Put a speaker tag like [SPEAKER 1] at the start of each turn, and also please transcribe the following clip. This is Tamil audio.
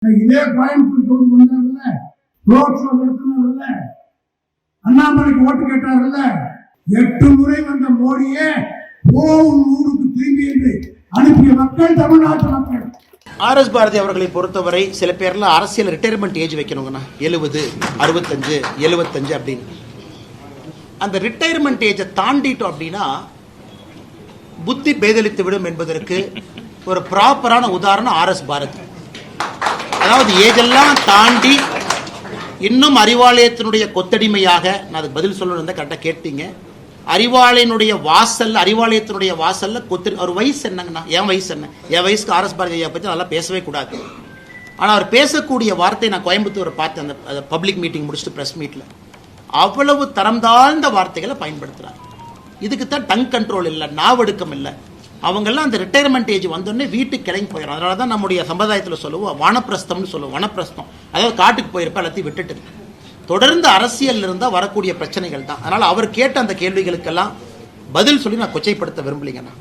[SPEAKER 1] இதே கோயம்புத்தூர் தொகுதி வந்தாங்கல்ல, ரோட் ஷோ நடத்தினார்ல, அண்ணாமலைக்கு ஓட்டு கேட்டார்ல, 8 முறை வந்த மோடியே போகும் ஊருக்கு திரும்பி என்று அனுப்பிய மக்கள் தமிழ்நாட்டு மக்கள்.
[SPEAKER 2] ஆர்.எஸ். பாரதி அவர்களை பொறுத்தவரை சில பேர்லாம் அரசியல் ரிட்டையர்மெண்ட் ஏஜ் வைக்கணுங்கண்ணா, 70, 65, 75 அப்படின்னு. அந்த ரிட்டையர்மெண்ட் ஏஜை தாண்டிட்டோம் அப்படின்னா புத்தி பேதலித்து விடும் என்பதற்கு ஒரு ப்ராப்பரான உதாரணம் ஆர்.எஸ். பாரதி. அதாவது ஏஜெல்லாம் தாண்டி இன்னும் அறிவாலயத்தினுடைய கொத்தடிமையாக, நான் அதுக்கு பதில் சொல்லணும் கரெக்டாக கேட்டீங்க, அறிவாலயத்தினுடைய வாசல்ல அவர் வயசு என்னங்கண்ணா, என் வயசு என்ன, என் வயசுக்கு ஆர்.எஸ். பாரதியை பற்றி நல்லா பேசவே கூடாது. ஆனால் அவர் பேசக்கூடிய வார்த்தை, நான் கோயம்புத்தூரை பார்த்தேன் அந்த பப்ளிக் மீட்டிங் முடிச்சுட்டு ப்ரெஸ் மீட்டில், அவ்வளவு தரம் தாழ்ந்த வார்த்தைகளை பயன்படுத்துகிறார். இதுக்கு தான் டங் கண்ட்ரோல் இல்லை, நாவடுக்கம் இல்லை. அவங்கெல்லாம் அந்த ரிட்டையர்மெண்ட் ஏஜ் வந்தோடனே வீட்டுக்கு கிளம்பி போயிடும். அதனால தான் நம்முடைய சம்பிரதாயத்தில் சொல்லுவோம் வானப்பிரஸ்தம்னு சொல்லுவோம். வனப்பிரஸ்தம், அதாவது காட்டுக்கு போயிருப்ப எல்லாத்தையும் விட்டுட்டு தொடர்ந்து அரசியல் இருந்தால் வரக்கூடிய பிரச்சனைகள் தான். அதனால் அவர் கேட்ட அந்த கேள்விகளுக்கெல்லாம் பதில் சொல்லி நான் கொச்சைப்படுத்த விரும்பலைங்கண்ணா.